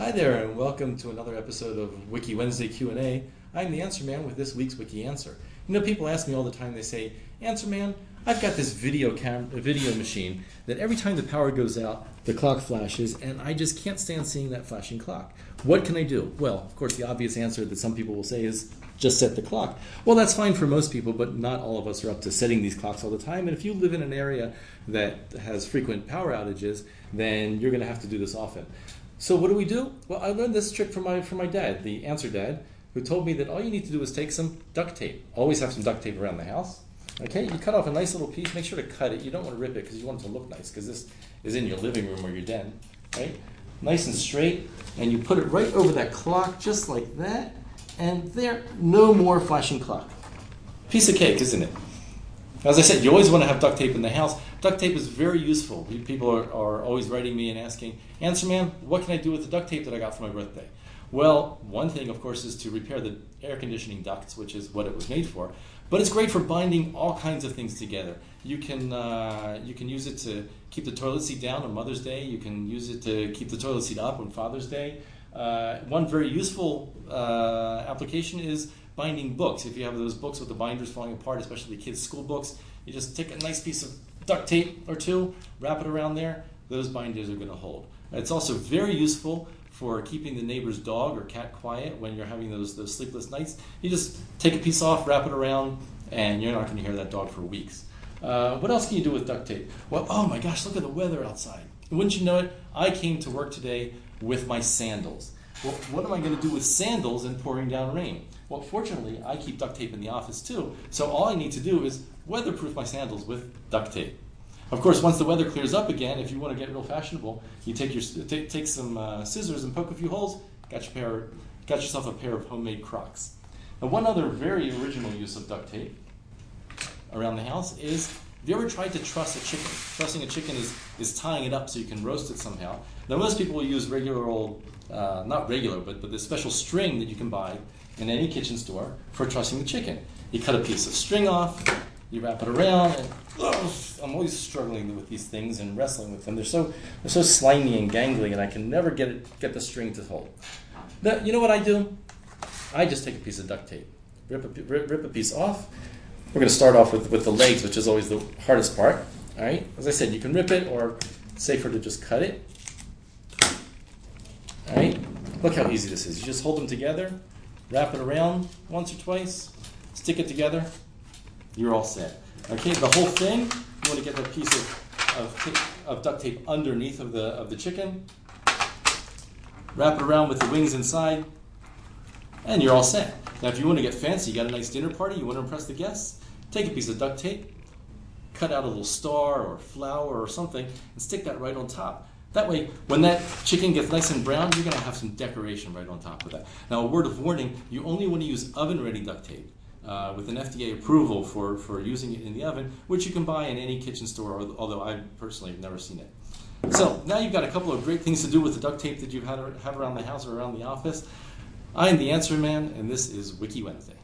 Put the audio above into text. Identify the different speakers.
Speaker 1: Hi there, and welcome to another episode of Wiki Wednesday Q&A. I'm the Answer Man with this week's Wiki Answer. You know, people ask me all the time, they say, Answer Man, I've got this video machine that every time the power goes out, the clock flashes, and I just can't stand seeing that flashing clock. What can I do? Well, of course, the obvious answer that some people will say is, just set the clock. Well, that's fine for most people, but not all of us are up to setting these clocks all the time. And if you live in an area that has frequent power outages, then you're going to have to do this often. So what do? Well, I learned this trick from my dad, the Answer Dad, who told me that all you need to do is take some duct tape. Always have some duct tape around the house. Okay, you cut off a nice little piece. Make sure to cut it. You don't want to rip it because you want it to look nice, because this is in your living room or your den, right? Nice and straight, and you put it right over that clock just like that, and there, no more flashing clock. Piece of cake, isn't it? As I said, you always want to have duct tape in the house. Duct tape is very useful. People are always writing me and asking, Answer Man, what can I do with the duct tape that I got for my birthday? Well, one thing, of course, is to repair the air conditioning ducts, which is what it was made for. But it's great for binding all kinds of things together. You can use it to keep the toilet seat down on Mother's Day. You can use it to keep the toilet seat up on Father's Day. One very useful application is binding books. If you have those books with the binders falling apart, especially kids' school books, you just take a nice piece of duct tape or two, wrap it around there, those binders are going to hold. It's also very useful for keeping the neighbor's dog or cat quiet when you're having those sleepless nights. You just take a piece off, wrap it around, and you're not going to hear that dog for weeks. What else can you do with duct tape? Well, oh my gosh, look at the weather outside. Wouldn't you know it, I came to work today with my sandals. Well, what am I going to do with sandals in pouring down rain? Well, fortunately, I keep duct tape in the office too, so all I need to do is weatherproof my sandals with duct tape. Of course, once the weather clears up again, if you want to get real fashionable, you take some scissors and poke a few holes, got yourself a pair of homemade Crocs. Now, one other very original use of duct tape around the house is, have you ever tried to truss a chicken? Trussing a chicken is tying it up so you can roast it somehow. Now, most people will use regular old, not regular, but this special string that you can buy in any kitchen store for trussing the chicken. You cut a piece of string off, you wrap it around, and I'm always struggling with these things and wrestling with them. They're so slimy and gangly, and I can never get the string to hold. Now, you know what I do? I just take a piece of duct tape, rip a piece off. We're going to start off with the legs, which is always the hardest part. All right. As I said, you can rip it, or it's safer to just cut it. All right. Look how easy this is. You just hold them together, wrap it around once or twice, stick it together. You're all set. Okay. The whole thing. You want to get that piece of duct tape underneath of the chicken. Wrap it around with the wings inside, and you're all set. Now, if you want to get fancy, you got a nice dinner party, you want to impress the guests, take a piece of duct tape, cut out a little star or flower or something, and stick that right on top. That way, when that chicken gets nice and brown, you're going to have some decoration right on top of that. Now, a word of warning, you only want to use oven-ready duct tape with an FDA approval for using it in the oven, which you can buy in any kitchen store, although I personally have never seen it. So, now you've got a couple of great things to do with the duct tape that you have around the house or around the office. I am the Answer Man, and this is Wiki Wednesday.